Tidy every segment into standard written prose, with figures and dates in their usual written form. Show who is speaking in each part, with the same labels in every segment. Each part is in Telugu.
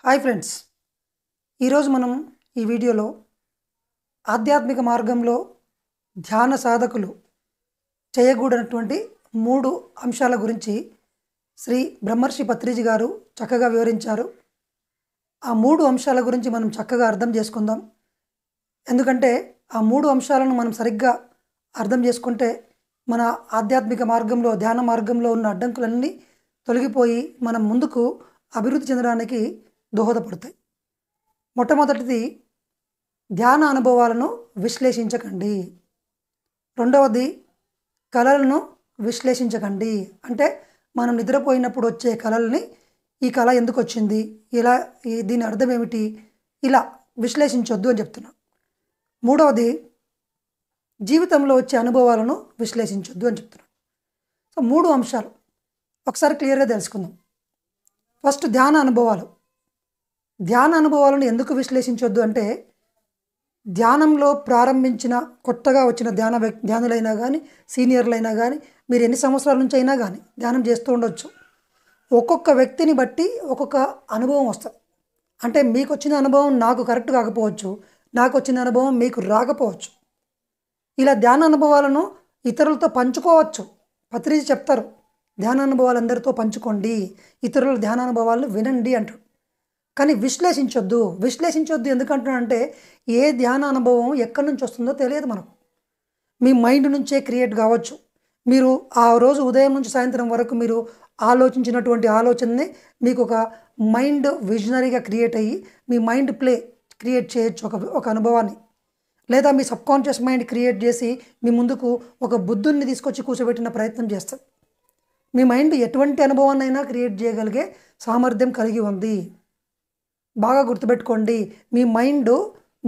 Speaker 1: హాయ్ ఫ్రెండ్స్, ఈరోజు మనం ఈ వీడియోలో ఆధ్యాత్మిక మార్గంలో ధ్యాన సాధకులు చేయకూడనటువంటి 3 అంశాల గురించి శ్రీ బ్రహ్మర్షి పత్రిజీ గారు చక్కగా వివరించారు. ఆ 3 అంశాల గురించి మనం చక్కగా అర్థం చేసుకుందాం. ఎందుకంటే ఆ 3 అంశాలను మనం సరిగ్గా అర్థం చేసుకుంటే మన ఆధ్యాత్మిక మార్గంలో ధ్యాన మార్గంలో ఉన్న అడ్డంకులన్నీ తొలగిపోయి మనం ముందుకు అభివృద్ధి చెందడానికి దోహదపడతాయి. మొట్టమొదటిది ధ్యాన అనుభవాలను విశ్లేషించకండి. రెండవది కళలను విశ్లేషించకండి. అంటే మనం నిద్రపోయినప్పుడు వచ్చే కళల్ని ఈ కళ ఎందుకు వచ్చింది, ఇలా దీని అర్థం ఏమిటి, ఇలా విశ్లేషించొద్దు అని చెప్తున్నాను. మూడవది జీవితంలో వచ్చే అనుభవాలను విశ్లేషించొద్దు అని చెప్తున్నాను. సో 3 అంశాలు ఒకసారి క్లియర్గా తెలుసుకుందాం. ఫస్ట్ ధ్యాన అనుభవాలను ఎందుకు విశ్లేషించొద్దు అంటే, ధ్యానంలో ప్రారంభించిన కొత్తగా వచ్చిన ధ్యానులైనా కానీ సీనియర్లైనా కానీ మీరు ఎన్ని సంవత్సరాల నుంచి అయినా కానీ ధ్యానం చేస్తూ ఉండొచ్చు. ఒక్కొక్క వ్యక్తిని బట్టి ఒక్కొక్క అనుభవం వస్తుంది. అంటే మీకు వచ్చిన అనుభవం నాకు కరెక్ట్ కాకపోవచ్చు, నాకు వచ్చిన అనుభవం మీకు రాకపోవచ్చు. ఇలా ధ్యాన అనుభవాలను ఇతరులతో పంచుకోవచ్చు. పత్రిజీ చెప్తారు, ధ్యాన అనుభవాలు అందరితో పంచుకోండి, ఇతరుల ధ్యాన అనుభవాలను వినండి అంటాడు. కానీ విశ్లేషించొద్దు ఎందుకంటున్నానంటే, ఏ ధ్యాన అనుభవం ఎక్కడి నుంచి వస్తుందో తెలియదు మనకు. మీ మైండ్ నుంచే క్రియేట్ కావచ్చు. మీరు ఆ రోజు ఉదయం నుంచి సాయంత్రం వరకు మీరు ఆలోచించినటువంటి ఆలోచనని మీకు ఒక మైండ్ విజనరీగా క్రియేట్ అయ్యి మీ మైండ్ క్రియేట్ చేయొచ్చు ఒక అనుభవాన్ని. లేదా మీ సబ్కాన్షియస్ మైండ్ క్రియేట్ చేసి మీ ముందుకు ఒక బుద్ధుని తీసుకొచ్చి కూర్చోబెట్టిన ప్రయత్నం చేస్తుంది. మీ మైండ్ ఎటువంటి అనుభవాన్నైనా క్రియేట్ చేయగలిగే సామర్థ్యం కలిగి ఉంది. బాగా గుర్తుపెట్టుకోండి, మీ మైండ్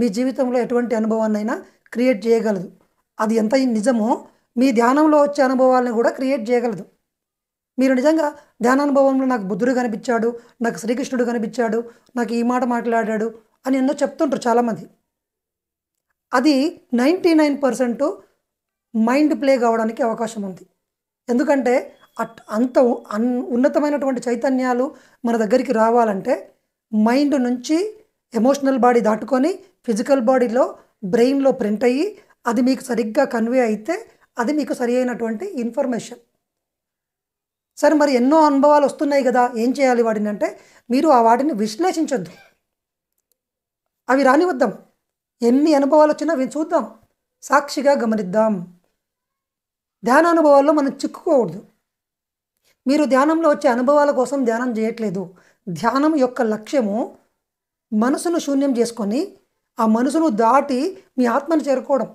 Speaker 1: మీ జీవితంలో ఎటువంటి అనుభవాన్నైనా క్రియేట్ చేయగలదు. అది ఎంత నిజమో మీ ధ్యానంలో వచ్చే అనుభవాలను కూడా క్రియేట్ చేయగలదు. మీరు నిజంగా ధ్యానానుభవంలో నాకు బుద్ధుడు కనిపించాడు, నాకు శ్రీకృష్ణుడు కనిపించాడు, నాకు ఈ మాట మాట్లాడాడు అని ఎన్నో చెప్తుంటారు చాలామంది. అది 99% మైండ్ ప్లే కావడానికి అవకాశం ఉంది. ఎందుకంటే అంత ఉన్నతమైనటువంటి చైతన్యాలు మన దగ్గరికి రావాలంటే మైండ్ నుంచి ఎమోషనల్ బాడీ దాటుకొని ఫిజికల్ బాడీలో బ్రెయిన్లో ప్రింట్ అయ్యి అది మీకు సరిగ్గా కన్వే అయితే అది మీకు సరి అయినటువంటి ఇన్ఫర్మేషన్. సరే, మరి ఎన్నో అనుభవాలు వస్తున్నాయి కదా, ఏం చేయాలి వాటిని అంటే, మీరు ఆ వాటిని విశ్లేషించొద్దు, అవి రానివద్దాం. ఎన్ని అనుభవాలు వచ్చినా చూద్దాం, సాక్షిగా గమనిద్దాం. ధ్యాన అనుభవాల్లో మనం చిక్కుకోకూడదు. మీరు ధ్యానంలో వచ్చే అనుభవాల కోసం ధ్యానం చేయట్లేదు. ధ్యానం యొక్క లక్ష్యము మనసును శూన్యం చేసుకొని ఆ మనసును దాటి మీ ఆత్మను చేరుకోవడం.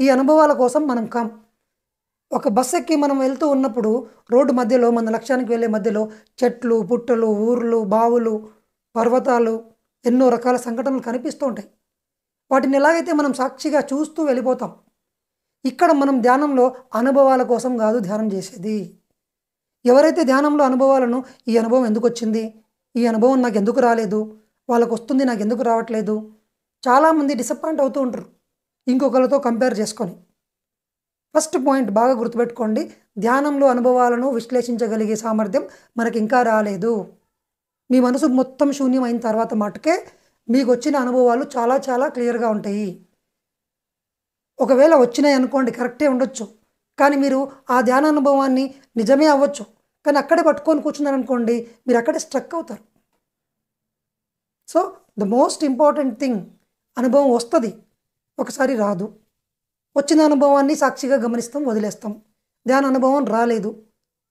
Speaker 1: ఈ అనుభవాల కోసం మనం ఒక బస్ ఎక్కి మనం వెళ్తూ ఉన్నప్పుడు రోడ్డు మధ్యలో మన లక్ష్యానికి వెళ్ళే మధ్యలో చెట్లు, పుట్టలు, ఊర్లు, బావులు, పర్వతాలు, ఎన్నో రకాల సంఘటనలు కనిపిస్తూ ఉంటాయి. వాటిని ఎలాగైతే మనం సాక్షిగా చూస్తూ వెళ్ళిపోతాం, ఇక్కడ మనం ధ్యానంలో అనుభవాల కోసం కాదు ధ్యానం చేసేది. ఎవరైతే ధ్యానంలో అనుభవాలను, ఈ అనుభవం ఎందుకు వచ్చింది, ఈ అనుభవం నాకు ఎందుకు రాలేదు, వాళ్ళకు వస్తుంది నాకు ఎందుకు రావట్లేదు, చాలామంది డిసప్పాయింట్ అవుతూ ఉంటారు ఇంకొకరితో కంపేర్ చేసుకొని. ఫస్ట్ పాయింట్ బాగా గుర్తుపెట్టుకోండి, ధ్యానంలో అనుభవాలను విశ్లేషించగలిగే సామర్థ్యం మనకి ఇంకా రాలేదు. మీ మనసు మొత్తం శూన్యం అయిన తర్వాత మటుకే మీకు వచ్చిన అనుభవాలు చాలా చాలా క్లియర్గా ఉంటాయి. ఒకవేళ వచ్చినాయి అనుకోండి, కరెక్టే ఉండొచ్చు, కానీ మీరు ఆ ధ్యాన అనుభవాన్ని నిజమే అవ్వచ్చు, కానీ అక్కడే పట్టుకొని కూర్చున్నారనుకోండి, మీరు అక్కడే స్ట్రక్ అవుతారు. So the most important thing, అనుభవం వస్తుంది, ఒకసారి రాదు. వచ్చిన అనుభవాన్ని సాక్షిగా గమనిస్తాం, వదిలేస్తాం. ధ్యాన అనుభవం రాలేదు,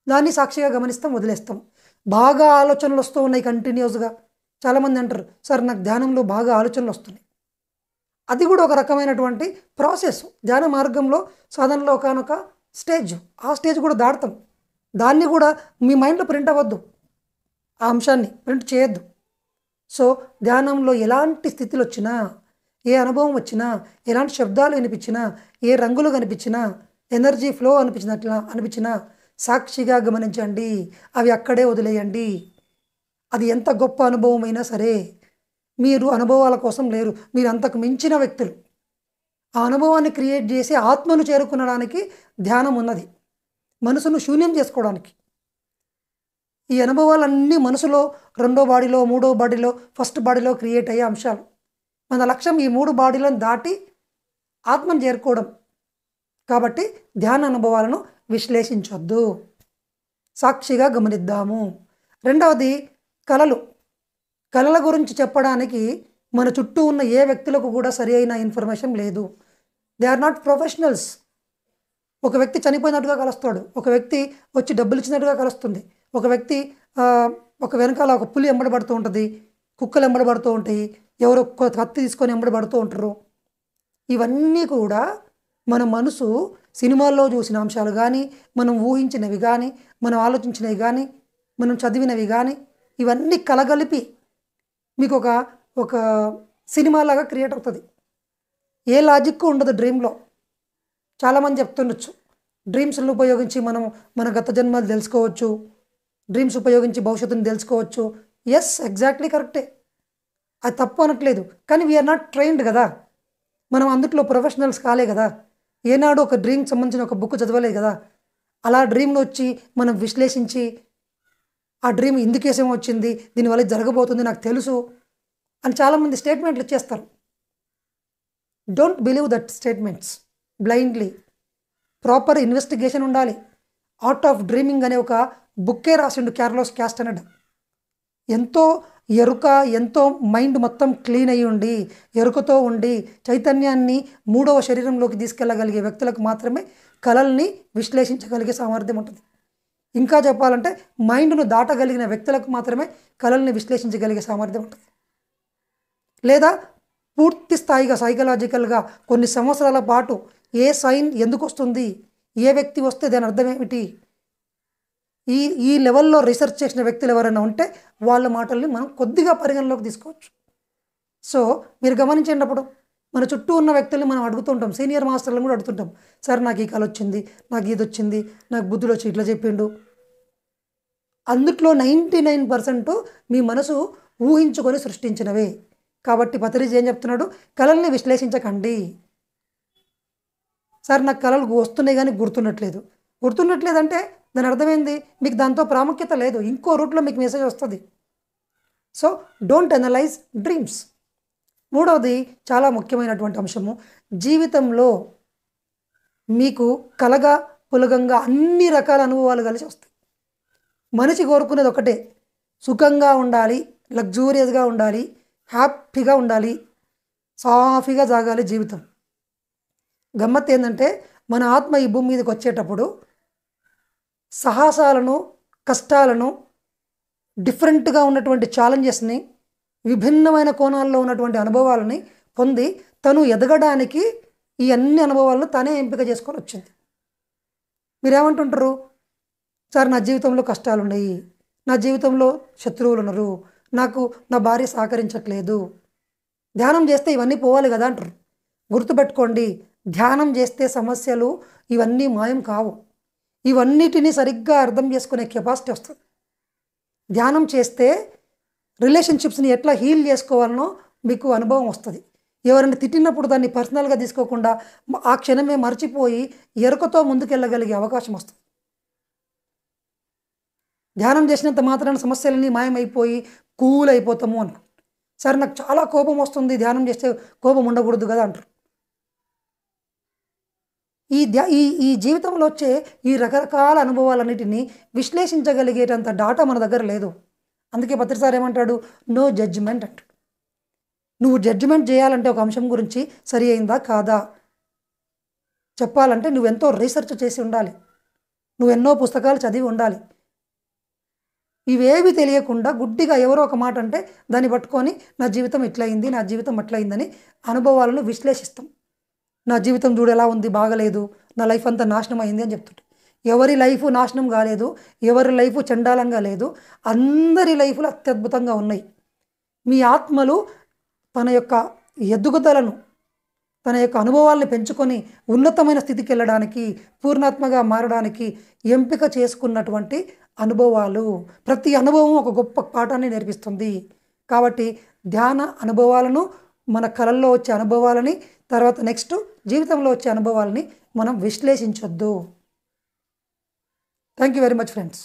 Speaker 1: దాన్ని సాక్షిగా గమనిస్తాం, వదిలేస్తాం. బాగా ఆలోచనలు వస్తూ ఉన్నాయి కంటిన్యూస్గా. చాలామంది అంటారు, సార్ నాకు ధ్యానంలో బాగా ఆలోచనలు వస్తున్నాయి. అది కూడా ఒక రకమైనటువంటి ప్రాసెస్. ధ్యాన మార్గంలో సాధనలో ఒకనొక స్టేజ్, ఆ స్టేజ్ కూడా దాడతాం. దాన్ని కూడా మీ మైండ్లో ప్రింట్ అవ్వద్దు, ఆ అంశాన్ని ప్రింట్ చేయొద్దు. సో ధ్యానంలో ఎలాంటి స్థితులు వచ్చినా, ఏ అనుభవం వచ్చినా, ఎలాంటి శబ్దాలు వినిపించినా, ఏ రంగులు కనిపించినా, ఎనర్జీ ఫ్లో అనిపించినా సాక్షిగా గమనించండి, అవి అక్కడే వదిలేయండి. అది ఎంత గొప్ప అనుభవం అయినా సరే, మీరు అనుభవాల కోసం లేరు, మీరు అంతకు మించిన వ్యక్తులు. ఆ అనుభవాన్ని క్రియేట్ చేసి ఆత్మను చేరుకునడానికి ధ్యానం ఉన్నది, మనసును శూన్యం చేసుకోవడానికి. ఈ అనుభవాలన్నీ మనసులో రెండో బాడీలో, మూడో బాడీలో, ఫస్ట్ బాడీలో క్రియేట్ అయ్యే అంశాలు. మన లక్ష్యం ఈ 3 బాడీలను దాటి ఆత్మను చేరుకోవడం. కాబట్టి ధ్యాన అనుభవాలను విశ్లేషించొద్దు, సాక్షిగా గమనిద్దాము. రెండవది కళలు. కళల గురించి చెప్పడానికి మన చుట్టూ ఉన్న ఏ వ్యక్తులకు కూడా సరి అయిన ఇన్ఫర్మేషన్ లేదు. They are not professionals. ఒక వ్యక్తి చనిపోయినట్టుగా కలుస్తాడు, ఒక వ్యక్తి వచ్చి డబ్బులు ఇచ్చినట్టుగా కలుస్తుంది, ఒక వ్యక్తి ఒక వెనకాల ఒక పులి ఎంబడబడుతూ ఉంటుంది, కుక్కలు ఎంబడబడుతూ ఉంటాయి, ఎవరో కత్తి తీసుకొని ఎంబడబడుతూ ఉంటారు. ఇవన్నీ కూడా మన మనసు సినిమాల్లో చూసిన అంశాలు కానీ, మనం ఊహించినవి కానీ, మనం ఆలోచించినవి కానీ, మనం చదివినవి కానీ, ఇవన్నీ కలగలిపి మీకు ఒక సినిమాలాగా క్రియేట్ అవుతుంది. ఏ లాజిక్ ఉండదు డ్రీమ్లో. చాలామంది చెప్తుండొచ్చు, డ్రీమ్స్ని ఉపయోగించి మనం మన గత జన్మలు తెలుసుకోవచ్చు, డ్రీమ్స్ ఉపయోగించి భవిష్యత్తుని తెలుసుకోవచ్చు. ఎస్, ఎగ్జాక్ట్లీ కరెక్టే, అది తప్పు అనట్లేదు. కానీ వీఆర్ నాట్ ట్రైన్డ్ కదా, మనం అందుట్లో ప్రొఫెషనల్స్ కాలే కదా, ఏనాడు ఒక డ్రీమ్కి సంబంధించిన ఒక బుక్ చదవలేదు కదా. అలా డ్రీమ్ను వచ్చి మనం విశ్లేషించి ఆ డ్రీమ్ ఇందుకేసేమో వచ్చింది, దీనివల్ల జరగబోతుంది నాకు తెలుసు అని చాలామంది స్టేట్మెంట్లు ఇచ్చేస్తారు. Don't believe that statements blindly. Proper investigation ఉండాలి. ఆర్ట్ ఆఫ్ డ్రీమింగ్ అనే ఒక బుక్కే రాసిండు కార్లోస్ క్యాస్టనెడా. ఎంతో ఎరుక, ఎంతో మైండ్ మొత్తం క్లీన్ అయ్యి ఉండి, ఎరుకతో ఉండి చైతన్యాన్ని 3వ శరీరంలోకి తీసుకెళ్ళగలిగే వ్యక్తులకు మాత్రమే కళల్ని విశ్లేషించగలిగే సామర్థ్యం ఉంటుంది. ఇంకా చెప్పాలంటే మైండ్ను దాటగలిగిన వ్యక్తులకు మాత్రమే కళల్ని విశ్లేషించగలిగే సామర్థ్యం ఉంటుంది. లేదా పూర్తి స్థాయిగా సైకలాజికల్గా కొన్ని సంవత్సరాల పాటు ఏ సైన్ ఎందుకు వస్తుంది, ఏ వ్యక్తి వస్తే దాని అర్థం ఏమిటి, ఈ లెవెల్లో రీసెర్చ్ చేసిన వ్యక్తులు ఎవరైనా ఉంటే వాళ్ళ మాటల్ని మనం కొద్దిగా పరిగణలోకి తీసుకోవచ్చు. సో మీరు గమనించేటప్పుడు మన చుట్టూ ఉన్న వ్యక్తుల్ని మనం అడుగుతుంటాం, సీనియర్ మాస్టర్లను కూడా అడుగుతుంటాం, సార్ నాకు ఈ కళ వచ్చింది, నాకు ఇది వచ్చింది, నాకు బుద్ధుడు వచ్చి ఇట్లా చెప్పిండు. అందుట్లో 99% మీ మనసు ఊహించుకొని సృష్టించినవే. కాబట్టి పత్రిజీ ఏం చెప్తున్నాడు, కళల్ని విశ్లేషించకండి. సార్ నాకు కళలు వస్తున్నాయి కానీ గుర్తున్నట్లేదంటే దాని అర్థమైంది, మీకు దాంతో ప్రాముఖ్యత లేదు, ఇంకో రూట్లో మీకు మెసేజ్ వస్తుంది. So don't analyse dreams. మూడవది చాలా ముఖ్యమైనటువంటి అంశము, జీవితంలో మీకు కలగా పులగంగా అన్ని రకాల అనుభవాలు కలిసి వస్తాయి. మనిషి కోరుకునేది ఒకటే, సుఖంగా ఉండాలి, లగ్జూరియస్గా ఉండాలి, హ్యాపీగా ఉండాలి, సాఫీగా సాగాలి జీవితం. గమ్మత్ ఏంటంటే మన ఆత్మ ఈ భూమి మీదకి వచ్చేటప్పుడు సాహసాలను, కష్టాలను, డిఫరెంట్గా ఉన్నటువంటి ఛాలెంజెస్ని, విభిన్నమైన కోణాల్లో ఉన్నటువంటి అనుభవాలని పొంది తను ఎదగడానికి ఈ అన్ని అనుభవాలను తానే ఎంపిక చేసుకొని వచ్చింది. మీరేమంటుంటారు, సార్ నా జీవితంలో కష్టాలు ఉన్నాయి, నా జీవితంలో శత్రువులు ఉన్నారు, నాకు నా భార్య సహకరించట్లేదు, ధ్యానం చేస్తే ఇవన్నీ పోవాలి కదా అంటారు. గుర్తుపెట్టుకోండి, ధ్యానం చేస్తే సమస్యలు ఇవన్నీ మాయం కావు. ఇవన్నిటినీ సరిగ్గా అర్థం చేసుకునే కెపాసిటీ వస్తుంది. ధ్యానం చేస్తే రిలేషన్షిప్స్ని ఎట్లా హీల్ చేసుకోవాలనో మీకు అనుభవం వస్తుంది. ఎవరైనా తిట్టినప్పుడు దాన్ని పర్సనల్గా తీసుకోకుండా ఆ క్షణమే మర్చిపోయి ఎరుకతో ముందుకెళ్ళగలిగే అవకాశం వస్తుంది. ధ్యానం చేసినంత మాత్రాన సమస్యలన్నీ మాయమైపోయి కూల్ అయిపోతాము అనుకో. సరే నాకు చాలా కోపం వస్తుంది, ధ్యానం చేస్తే కోపం ఉండకూడదు కదా అంటారు. ఈ జీవితంలో వచ్చే ఈ రకరకాల అనుభవాలన్నిటినీ విశ్లేషించగలిగేటంత డాటా మన దగ్గర లేదు. అందుకే పత్రిసారి ఏమంటాడు, నో జడ్జిమెంట్ అంటాడు. నువ్వు జడ్జిమెంట్ చేయాలంటే ఒక అంశం గురించి సరి అయిందా కాదా చెప్పాలంటే నువ్వెంతో రీసెర్చ్ చేసి ఉండాలి, నువ్వెన్నో పుస్తకాలు చదివి ఉండాలి. ఇవేవి తెలియకుండా గుడ్డిగా ఎవరో ఒక మాట అంటే దాన్ని పట్టుకొని నా జీవితం ఇట్లయింది, నా జీవితం అట్లయిందని అనుభవాలను విశ్లేషిస్తాం. నా జీవితం చూడు ఎలా ఉంది, బాగలేదు, నా లైఫ్ అంతా నాశనం అయింది అని చెప్తుంటే, ఎవరి లైఫ్ నాశనం కాలేదు, ఎవరి లైఫ్ చండాలంగా లేదు, అందరి లైఫ్లు అత్యద్భుతంగా ఉన్నాయి. మీ ఆత్మలు తన యొక్క ఎదుగుదలను, తన యొక్క అనుభవాల్ని పెంచుకొని ఉన్నతమైన స్థితికి వెళ్ళడానికి, పూర్ణాత్మగా మారడానికి ఎంపిక చేసుకున్నటువంటి అనుభవాలు. ప్రతి అనుభవం ఒక గొప్ప పాఠాన్ని నేర్పిస్తుంది. కాబట్టి ధ్యాన అనుభవాలను, మన కళల్లో వచ్చే అనుభవాలని, తర్వాత నెక్స్ట్ జీవితంలో వచ్చే అనుభవాలని మనం విశ్లేషించొద్దు. Thank you very much friends.